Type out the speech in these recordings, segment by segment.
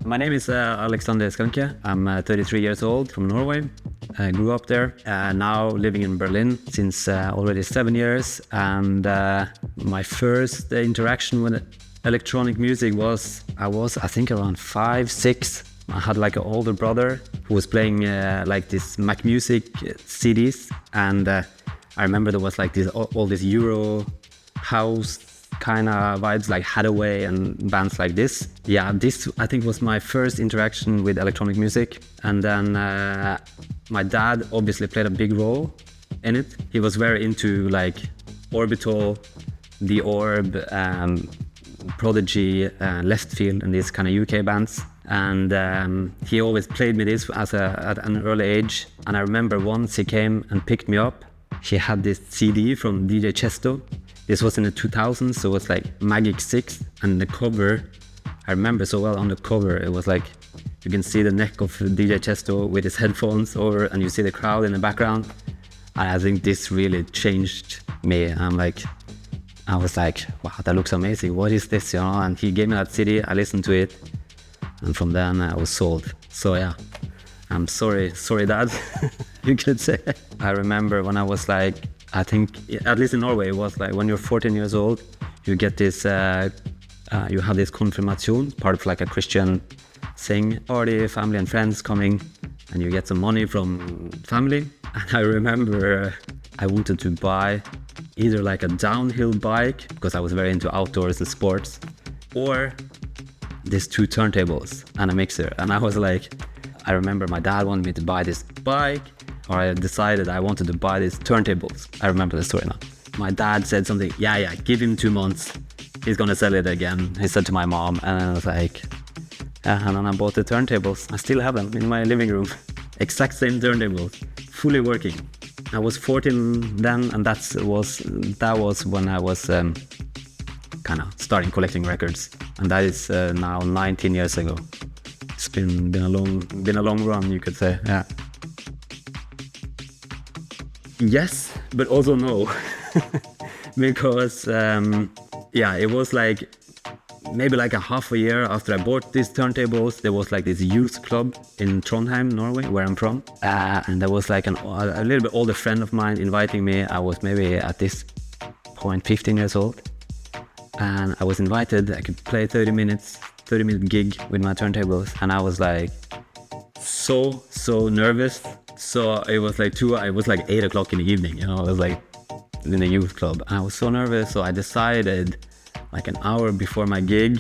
My name is Alexander Skancke. I'm 33 years old from Norway. I grew up there, now living in Berlin since already 7 years. And my first interaction with electronic music was, I think around 5, 6. I had like an older brother who was playing like this Mac Music CDs. And I remember there was like all this Euro house kind of vibes, like Hathaway and bands like this. Yeah, this I think was my first interaction with electronic music. And then my dad obviously played a big role in it. He was very into like Orbital, The Orb, Prodigy, Left Field, and these kind of UK bands. And he always played me this at an early age. And I remember once he came and picked me up. He had this CD from DJ Chesto. This was in the 2000s, so it was like Magic 6, and the cover, I remember so well on the cover, it was like, you can see the neck of DJ Chesto with his headphones over, and you see the crowd in the background. And I think this really changed me. I was like, wow, that looks amazing. What is this, you know? And he gave me that CD, I listened to it, and from then I was sold. So yeah, I'm sorry Dad, you could say. I remember when I was like, I think, at least in Norway, it was like when you're 14 years old, you get this, you have this Confirmation, part of like a Christian thing, party, family and friends coming, and you get some money from family. And I remember I wanted to buy either like a downhill bike, because I was very into outdoors and sports, or these 2 turntables and a mixer. And I was like, I remember my dad wanted me to buy this bike, or I decided I wanted to buy these turntables. I remember the story now. My dad said something, yeah, give him 2 months. He's gonna sell it again, he said to my mom. And I was like, yeah, and then I bought the turntables. I still have them in my living room. Exact same turntables, fully working. I was 14 then, and that was when I was kind of starting collecting records. And that is now 19 years ago. It's been a long run, you could say, yeah. Yes, but also no, because it was like maybe like a half a year after I bought these turntables, there was like this youth club in Trondheim, Norway, where I'm from, and there was like a little bit older friend of mine inviting me. I was maybe at this point 15 years old, and I was invited. I could play 30-minute gig with my turntables, and I was like so nervous. So it was like 8 o'clock in the evening, you know, it was like in the youth club. And I was so nervous, so I decided like an hour before my gig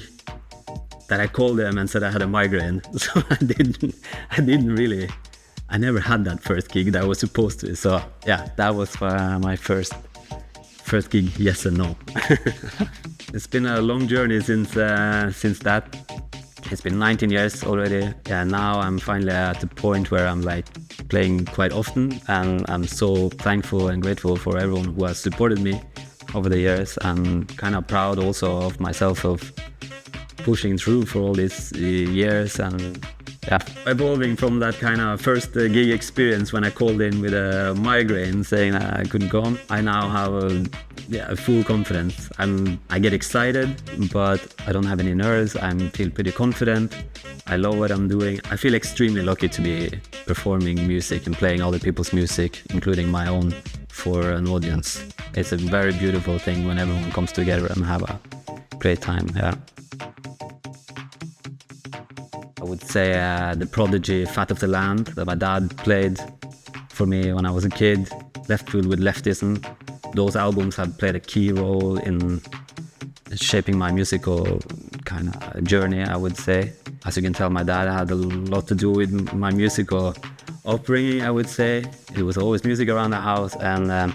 that I called them and said I had a migraine. So I never had that first gig that I was supposed to. So yeah, that was my first gig, yes and no. It's been a long journey since that. It's been 19 years already. Yeah, now I'm finally at the point where I'm like playing quite often, and I'm so thankful and grateful for everyone who has supported me over the years. I'm kind of proud also of myself of pushing through for all these years, and yeah, evolving from that kind of first gig experience when I called in with a migraine saying I couldn't go on. I now have a full confidence. I get excited, but I don't have any nerves. I feel pretty confident. I love what I'm doing. I feel extremely lucky to be performing music and playing other people's music, including my own, for an audience. It's a very beautiful thing when everyone comes together and have a great time. Yeah. I would say the Prodigy, Fat of the Land, that my dad played for me when I was a kid. Left Field with Leftism. Those albums have played a key role in shaping my musical kind of journey, I would say. As you can tell, my dad had a lot to do with my musical upbringing, I would say. It was always music around the house, and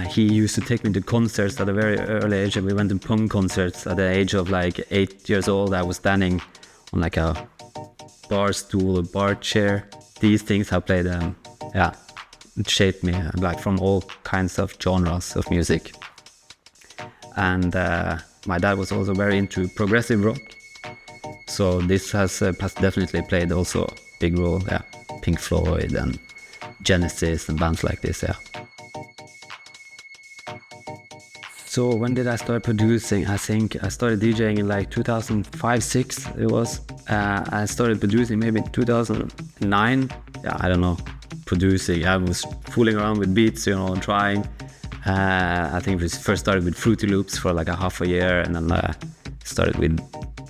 he used to take me to concerts at a very early age. We went to punk concerts at the age of like 8 years old. I was standing on like a bar stool or bar chair. These things have played, it shaped me like from all kinds of genres of music. And my dad was also very into progressive rock. So this has definitely played also a big role, yeah. Pink Floyd and Genesis and bands like this, yeah. So when did I start producing? I think I started DJing in like 2005-6 it was. I started producing maybe in 2009. Yeah, I don't know. Producing, I was fooling around with beats, you know, trying. I think we first started with Fruity Loops for like a half a year, and then started with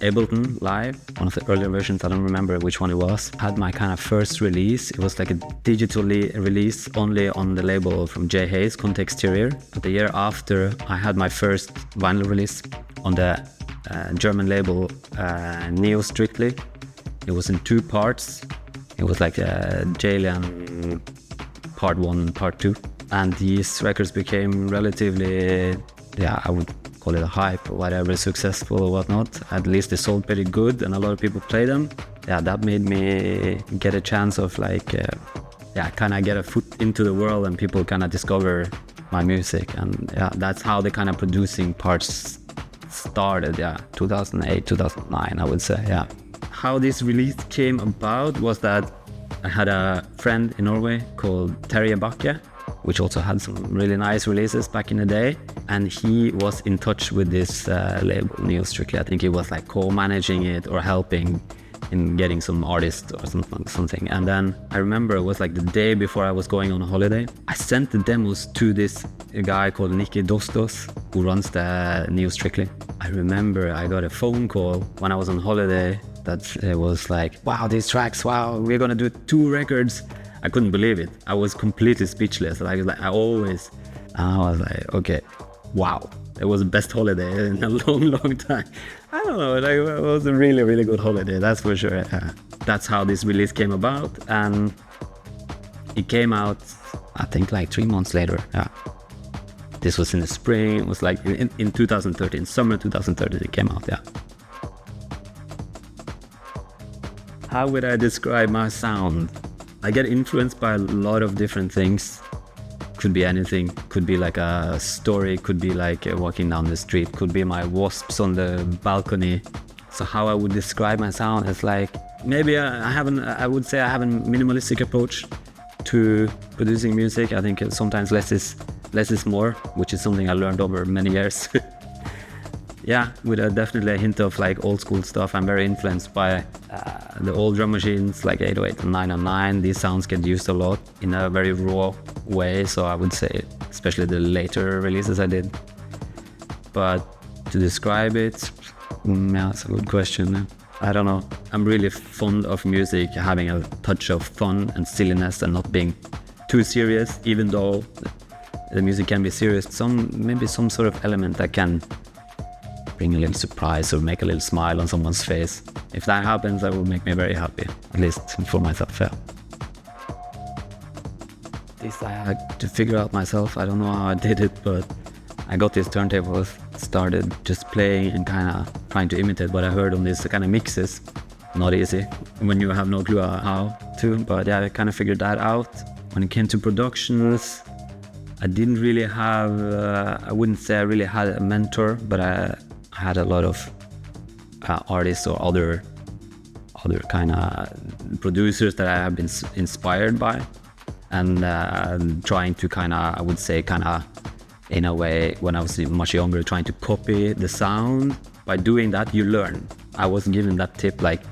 Ableton Live, one of the earlier versions. I don't remember which one it was. Had my kind of first release. It was like a digitally release only on the label from J Hayes, Conexiune. But the year after, I had my first vinyl release on the German label Neo Strictly. It was in 2 parts. It was like Jalian part 1, part 2. And these records became relatively, I would call it a hype or whatever, successful or whatnot. At least they sold pretty good and a lot of people play them. Yeah, that made me get a chance of like, kind of get a foot into the world and people kind of discover my music. And yeah, that's how the kind of producing parts started, 2008, 2009, I would say, yeah. How this release came about was that I had a friend in Norway called Terje Bakke, which also had some really nice releases back in the day. And he was in touch with this label, Neo Strictly. I think he was like co-managing it or helping in getting some artists or something. And then I remember it was like the day before I was going on a holiday. I sent the demos to this guy called Nicky Dostos, who runs the Neo Strictly. I remember I got a phone call when I was on holiday that it was like, wow, these tracks, wow, we're gonna do 2 records. I couldn't believe it. I was completely speechless. I was like, okay, wow. It was the best holiday in a long time. I don't know, it was a really, really good holiday, that's for sure. That's how this release came about. And it came out, I think like 3 months later, yeah. This was in the spring, it was like in 2013, summer 2013 it came out, yeah. How would I describe my sound? I get influenced by a lot of different things. Could be anything, could be like a story, could be like walking down the street, could be my wasps on the balcony. So how I would describe my sound is like, maybe I would say I have a minimalistic approach to producing music. I think sometimes less is more, which is something I learned over many years. Yeah, with definitely a hint of like old school stuff. I'm very influenced by the old drum machines like 808 and 909. These sounds get used a lot in a very raw way. So I would say, especially the later releases I did. But to describe it, that's a good question. I don't know. I'm really fond of music having a touch of fun and silliness and not being too serious, even though the music can be serious. Maybe some sort of element that can bring a little surprise or make a little smile on someone's face. If that happens, that will make me very happy, at least for myself, yeah. This I had to figure out myself. I don't know how I did it, but I got these turntables, started just playing and kind of trying to imitate what I heard on these kind of mixes. Not easy when you have no clue how to, but yeah, I kind of figured that out. When it came to productions, I didn't really have, I wouldn't say I really had a mentor, but I had a lot of artists or other kind of producers that I have been inspired by, and trying to kind of, I would say kind of in a way, when I was much younger, trying to copy the sound. By doing that, you learn. I was given that tip, like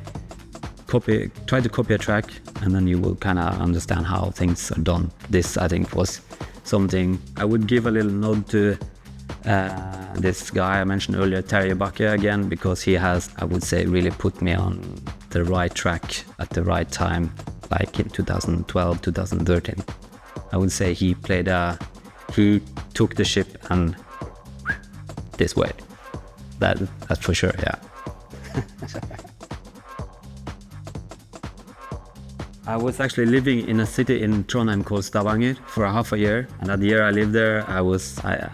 try to copy a track and then you will kind of understand how things are done. This, I think, was something I would give a little nod to this guy I mentioned earlier, Terje Bakke, again, because he has, I would say, really put me on the right track at the right time, like in 2012, 2013. I would say he took the ship and this way. That's for sure, yeah. I was actually living in a city in Trondheim called Stavanger for half a year, and that year I lived there, I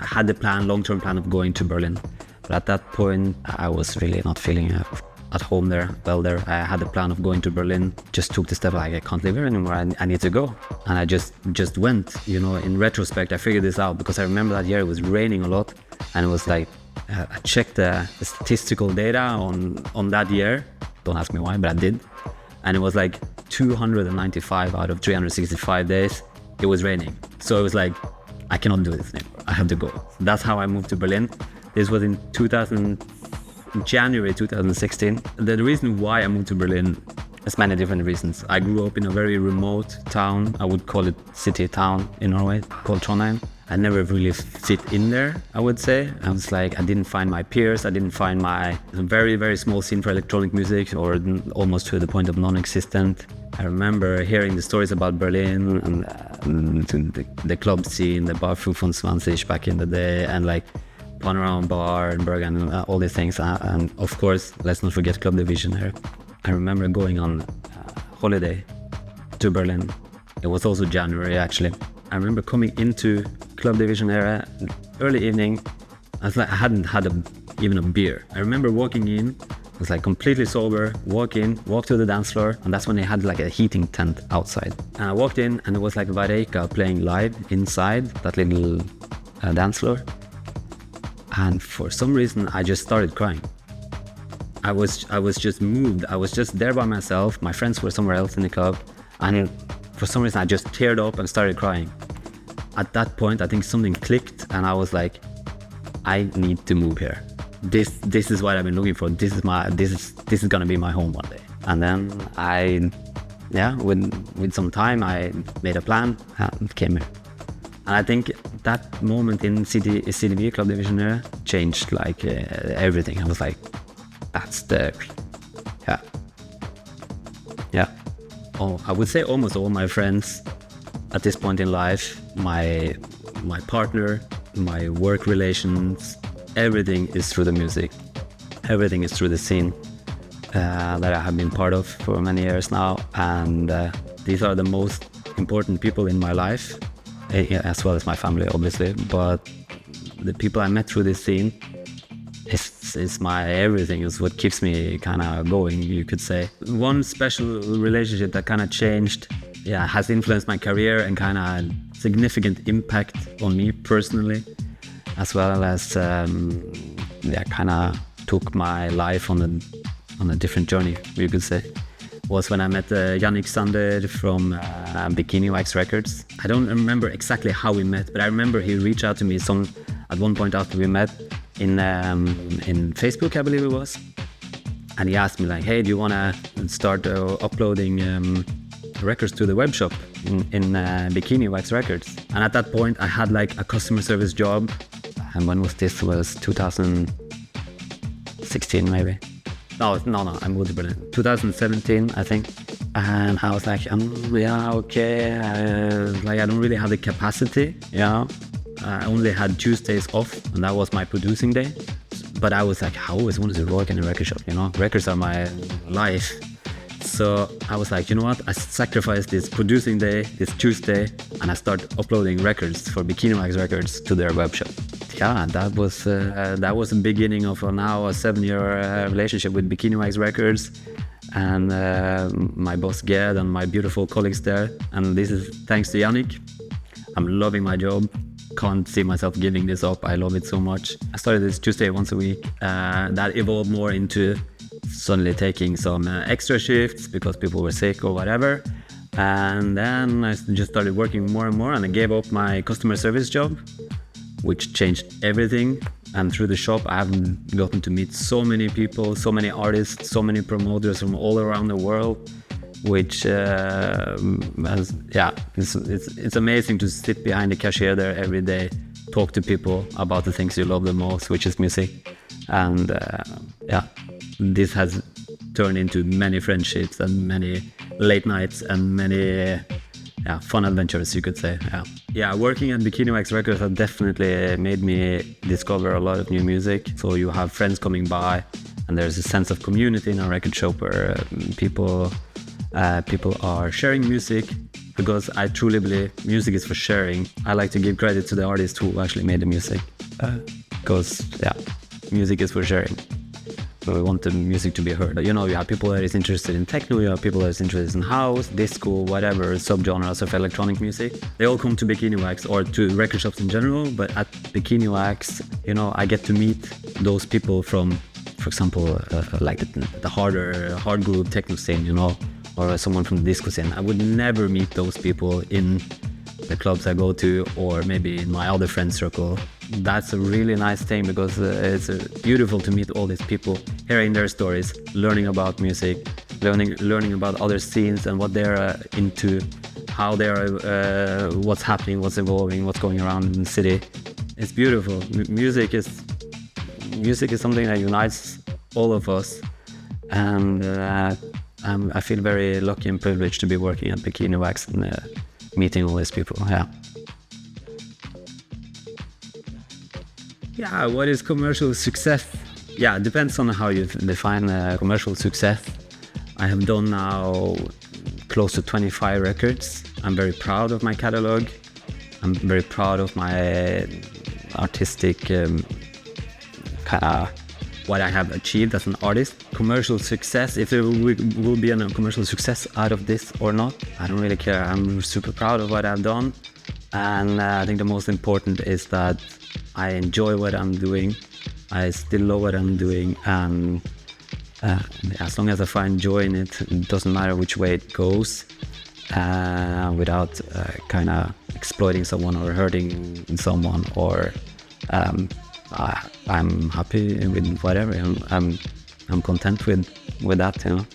had the long-term plan of going to Berlin. But at that point, I was really not feeling at home there, well there. I had the plan of going to Berlin, just took the step like, I can't live here anymore, I need to go. And I just went, you know. In retrospect, I figured this out because I remember that year it was raining a lot, and it was like, I checked the statistical data on that year. Don't ask me why, but I did. And it was like 295 out of 365 days, it was raining. So it was like, I cannot do this anymore. I have to go. So that's how I moved to Berlin. This was in January 2016. The reason why I moved to Berlin is many different reasons. I grew up in a very remote town. I would call it city town in Norway, called Trondheim. I never really fit in there, I would say. I was like, I didn't find my peers. I didn't find my very, very small scene for electronic music, or almost to the point of non-existent. I remember hearing the stories about Berlin and the club scene, the Bar 25 back in the day, and like Panorama Bar and Bergen and all these things. And of course, let's not forget Club Division here. I remember going on holiday to Berlin. It was also January, actually. I remember coming into Club Division area, early evening. I was like, I hadn't had even a beer. I remember walking in, I was like completely sober, walk to the dance floor, and that's when they had like a heating tent outside. And I walked in, and it was like Vareka playing live inside that little dance floor. And for some reason, I just started crying. I was just moved. I was just there by myself. My friends were somewhere else in the club, and for some reason, I just teared up and started crying. At that point, I think something clicked, and I was like, I need to move here. This is what I've been looking for. This is gonna be my home one day. And then with some time, I made a plan and came here. And I think that moment in CDB, Club Division era, changed like everything. I was like, Oh, I would say almost all my friends at this point in life, my partner, my work relations, everything is through the music. Everything is through the scene that I have been part of for many years now. And these are the most important people in my life, as well as my family, obviously. But the people I met through this scene is my everything, is what keeps me kind of going, you could say. One special relationship that kind of changed, has influenced my career and kind of significant impact on me personally, as well as kind of took my life on a different journey, you could say, was when I met Yannick Sander from Bikini Waxx Records. I don't remember exactly how we met, but I remember he reached out to me at one point after we met in Facebook, I believe it was. And he asked me like, hey, do you want to start uploading records to the web shop in Bikini Waxx Records? And at that point, I had like a customer service job. And when was this? It was 2016 maybe. No, I moved to Berlin. 2017, I think. And I was like, okay. I don't really have the capacity, I only had Tuesdays off, and that was my producing day. But I was like, I always wanted to work in a record shop, Records are my life. So I was like, you know what? I sacrificed this producing day, this Tuesday, and I started uploading records for Bikini Waxx Records to their web shop. Yeah, that was the beginning of now a 7-year relationship with Bikini Waxx Records, and my boss Gerd and my beautiful colleagues there. And this is thanks to Yannick. I'm loving my job. Can't see myself giving this up. I love it so much. I started this Tuesday once a week. That evolved more into suddenly taking some extra shifts because people were sick or whatever. And then I just started working more and more, and I gave up my customer service job, which changed everything. And through the shop, I have gotten to meet so many people, so many artists, so many promoters from all around the world, which it's amazing to sit behind the cashier there every day, talk to people about the things you love the most, which is music. And this has turned into many friendships and many late nights and many fun adventures, you could say. Working at Bikini Waxx Records has definitely made me discover a lot of new music. So you have friends coming by, and there's a sense of community in a record shop where people are sharing music, because I truly believe music is for sharing. I like to give credit to the artist who actually made the music, because music is for sharing. So we want the music to be heard. You have people that is interested in techno, you have people that is interested in house, disco, whatever subgenres of electronic music. They all come to Bikini Waxx or to record shops in general, but at Bikini Waxx, I get to meet those people from, for example, like the hard groove techno scene, or someone from the disco scene. I would never meet those people in the clubs I go to, or maybe in my other friend circle. That's a really nice thing, because it's beautiful to meet all these people, hearing their stories, learning about music, learning about other scenes and what they're into, how they're, what's happening, what's evolving, what's going around in the city. It's beautiful. Music is something that unites all of us, and I feel very lucky and privileged to be working at Bikini Waxx and meeting all these people. Yeah, what is commercial success? Yeah, it depends on how you define commercial success. I have done now close to 25 records. I'm very proud of my catalog. I'm very proud of my artistic kind of what I have achieved as an artist. Commercial success, if there will be a commercial success out of this or not, I don't really care. I'm super proud of what I've done, and I think the most important is that I enjoy what I'm doing. I still love what I'm doing, and as long as I find joy in it, it doesn't matter which way it goes, without kind of exploiting someone or hurting someone, or I'm happy with whatever. I'm content with that, you know.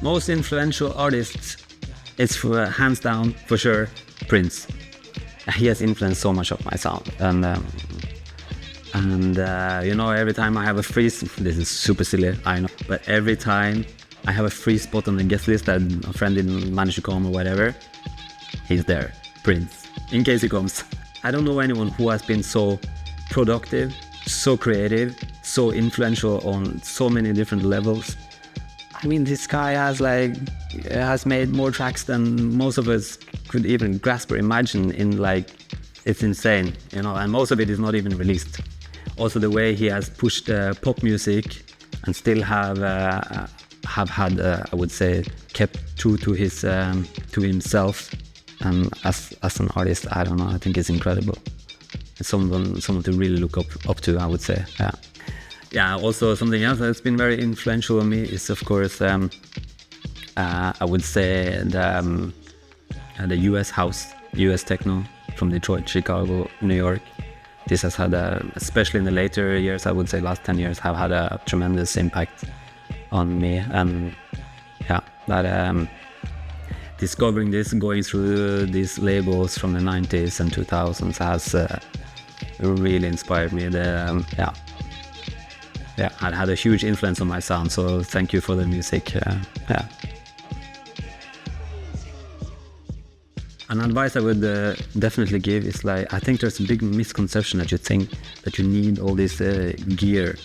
Most influential artists, it's hands down for sure Prince. He has influenced so much of my sound, and you know, every time I have a free, this is super silly, I know, but every time I have a free spot on the guest list that a friend didn't manage to come or whatever, he's there, Prince, in case he comes. I don't know anyone who has been so productive, so creative, so influential on so many different levels. I mean, this guy has made more tracks than most of us could even grasp or imagine. It's insane, you know, and most of it is not even released. Also, the way he has pushed pop music and still have had, I would say, kept true to his to himself. And as an artist, I don't know, I think it's incredible. It's someone to really look up to, I would say. Yeah. Also, something else that's been very influential on me is, of course, I would say the US house, US techno from Detroit, Chicago, New York. This has had, especially in the later years, I would say last 10 years, have had a tremendous impact on me. And yeah, that discovering this, going through these labels from the 90s and 2000s has really inspired me. It had a huge influence on my sound, so thank you for the music. An advice I would definitely give is, I think there's a big misconception that you think that you need all this gear.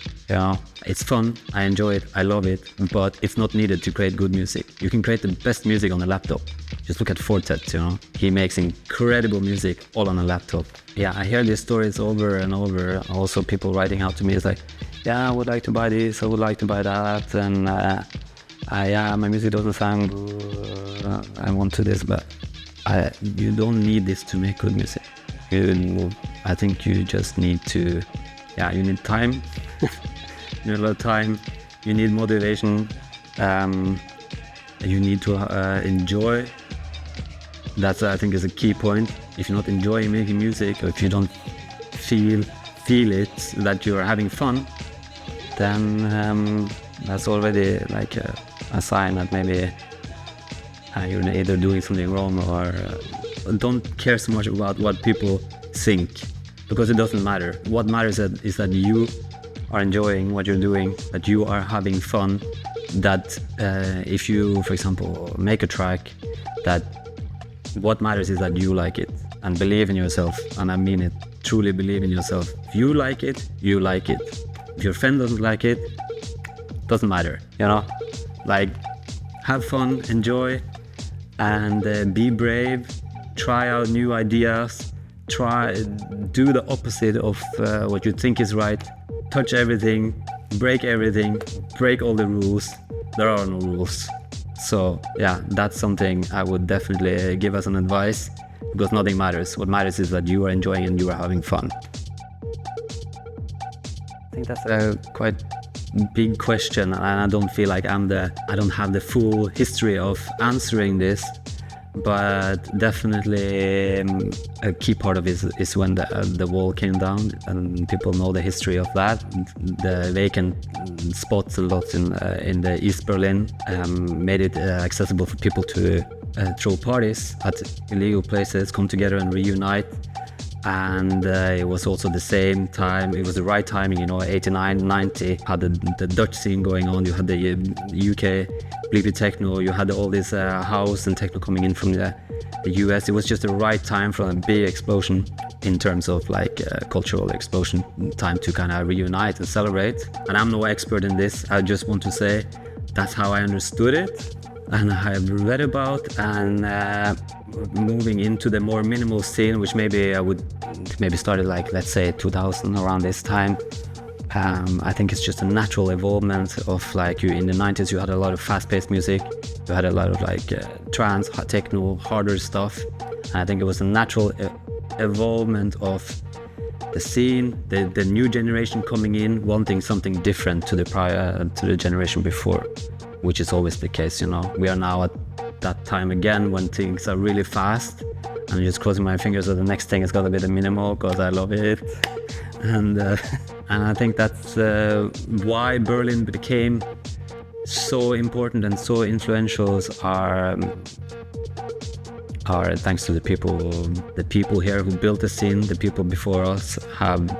It's fun, I enjoy it, I love it, but it's not needed to create good music. You can create the best music on a laptop. Just look at Fortet, he makes incredible music all on a laptop. Yeah, I hear these stories over and over. Also, people writing out to me, it's like, yeah, I would like to buy this, I would like to buy that, and my music doesn't sound good, I want to this, but you don't need this to make good music. I think you just need to, you need time, you need a lot of time, you need motivation, you need to enjoy. That's, I think, is a key point. If you're not enjoying making music, or if you don't feel it, that you're having fun, then that's already like a sign that maybe you're either doing something wrong, or don't care so much about what people think, because it doesn't matter. What matters is that you are enjoying what you're doing, that you are having fun, that if you, for example, make a track, that what matters is that you like it, and believe in yourself, and I mean it, truly believe in yourself. If you like it, you like it. If your friend doesn't like it, doesn't matter, have fun, enjoy, and be brave, try out new ideas, do the opposite of what you think is right, touch everything, break all the rules. There are no rules. So yeah, that's something I would definitely give as an advice, because nothing matters. What matters is that you are enjoying and you are having fun. I think that's a quite big question, and I don't feel like I don't have the full history of answering this. But definitely a key part of it is when the wall came down, and people know the history of that. The vacant spots a lot in the East Berlin made it accessible for people to throw parties at illegal places, come together and reunite. And it was also the same time, it was the right timing, 89, 90, had the Dutch scene going on, you had the UK bleepy techno, you had all this house and techno coming in from the US. It was just the right time for a big explosion in terms of cultural explosion, time to kind of reunite and celebrate. And I'm no expert in this, I just want to say that's how I understood it. And I have read about, and moving into the more minimal scene, which maybe I would started let's say 2000, around this time. I think it's just a natural evolvement of you in the 90s you had a lot of fast-paced music, you had a lot of trance, techno, harder stuff. And I think it was a natural evolvement of the scene, the new generation coming in, wanting something different to the generation before. Which is always the case, We are now at that time again when things are really fast. I'm just crossing my fingers that the next thing is gonna be the minimal, because I love it. And I think that's why Berlin became so important and so influential. Are thanks to the people here who built the scene. The people before us have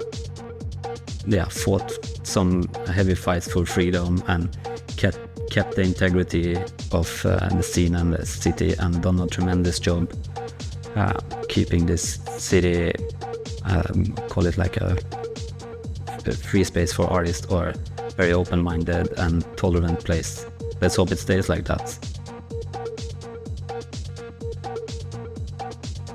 fought some heavy fights for freedom and kept the integrity of the scene and the city, and done a tremendous job keeping this city, call it a free space for artists, or very open-minded and tolerant place. Let's hope it stays like that.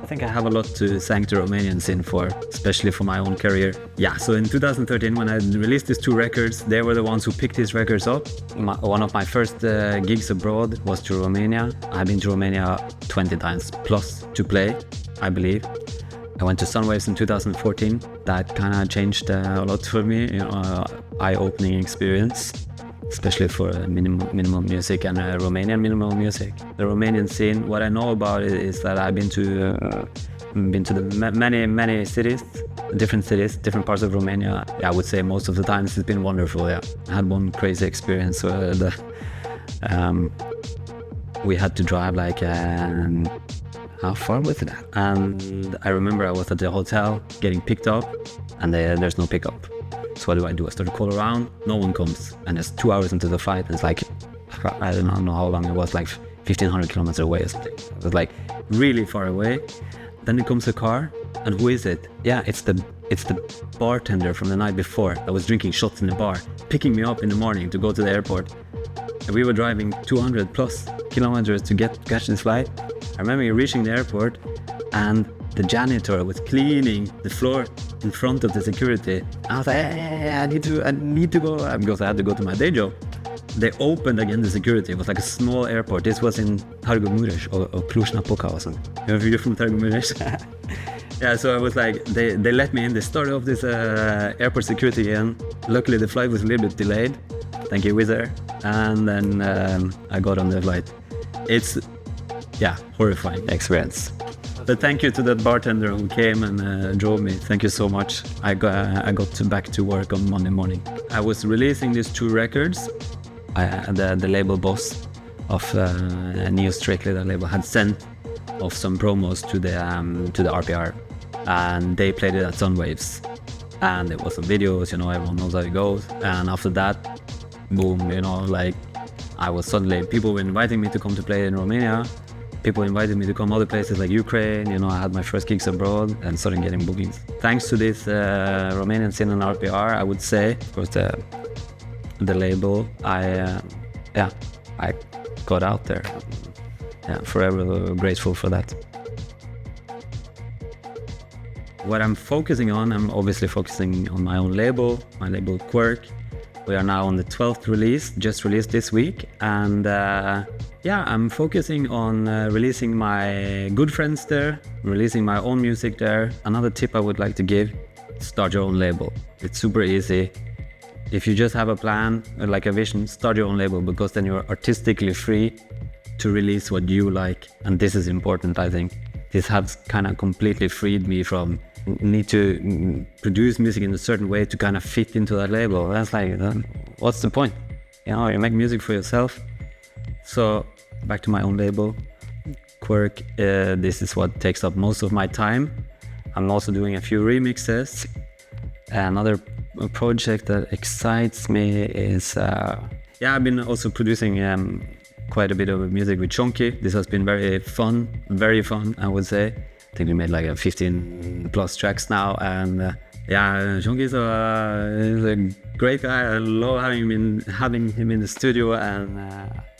I think I have a lot to thank the Romanian scene for, especially for my own career. Yeah, so in 2013, when I released these 2 records, they were the ones who picked these records up. One of my first gigs abroad was to Romania. I've been to Romania 20 times plus to play, I believe. I went to Sunwaves in 2014. That kind of changed a lot for me, eye-opening experience, especially for minimal music and Romanian minimal music. The Romanian scene, what I know about it is that I've been to many cities, different parts of Romania. Yeah, I would say most of the times it's been wonderful. Yeah, I had one crazy experience where we had to drive how far was it? And I remember I was at the hotel getting picked up, and there's no pickup. So what do? I start to call around, no one comes. And it's 2 hours into the flight, and it's I don't know how long it was, 1,500 kilometers away or something. It was really far away. Then it comes a car, and who is it? Yeah, it's the bartender from the night before that was drinking shots in the bar, picking me up in the morning to go to the airport. And we were driving 200 plus kilometers to catch this flight. I remember reaching the airport, and the janitor was cleaning the floor in front of the security. I was like, hey, I need to go, because I had to go to my day job. They opened again the security. It was a small airport. This was in Târgu Mureș or Cluj-Napoca or something. You're from Târgu Mureș? Yeah, so I was they let me in. They started off this airport security again. Luckily the flight was a little bit delayed. Thank you, Wizz Air. And then I got on the flight. It's, horrifying experience. But thank you to that bartender who came and drove me. Thank you so much. I got back to work on Monday morning. I was releasing these 2 records. The label boss of Neo Strictly, the label, had sent off some promos to the RPR, and they played it at Sunwaves. And there was some videos, everyone knows how it goes. And after that, boom, I was suddenly, people were inviting me to come to play in Romania. People invited me to come other places like Ukraine. I had my first gigs abroad and started getting bookings. Thanks to this Romanian scene and RPR, I would say, of course, the label, I got out there. Yeah, forever grateful for that. What I'm focusing on, I'm obviously focusing on my own label, my label Quirk. We are now on the 12th release, just released this week. And I'm focusing on releasing my good friends there, releasing my own music there. Another tip I would like to give, start your own label. It's super easy. If you just have a plan, like a vision, start your own label, because then you're artistically free to release what you like. And this is important, I think. This has kind of completely freed me from need to produce music in a certain way to kind of fit into that label. That's like, what's the point? You know, you make music for yourself. So back to my own label, Quirk. This is what takes up most of my time. I'm also doing a few remixes. Another project that excites me is, I've been also producing quite a bit of music with Skancke. This has been very fun, I would say. I think we made like 15 plus tracks now, and Skancke is a great guy. I love having him in the studio, and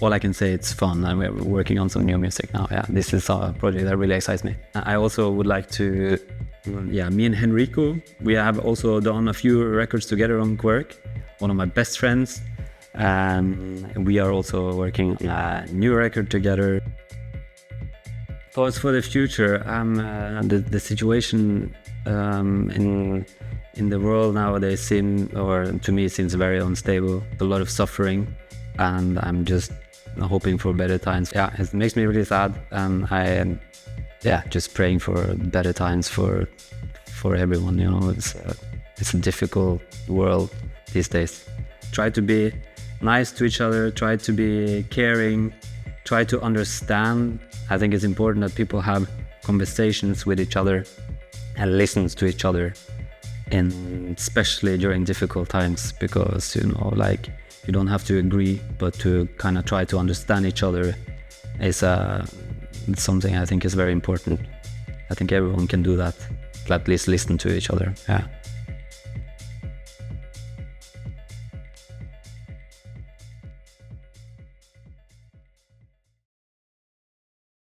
all I can say, it's fun, and we're working on some new music now. Yeah, this is a project that really excites me. I also would like to, me and Henrico, we have also done a few records together on Quirk, one of my best friends. And we are also working on a new record together. Thoughts for the future. The situation in the world nowadays seems very unstable. A lot of suffering, and I'm just hoping for better times. Yeah, it makes me really sad, and I am just praying for better times for everyone. You know, it's a difficult world these days. Try to be nice to each other, try to be caring, try to understand. I think it's important that people have conversations with each other and listens to each other, and especially during difficult times, because you don't have to agree, but to kind of try to understand each other is something I think is very important. I think everyone can do that, at least listen to each other. Yeah.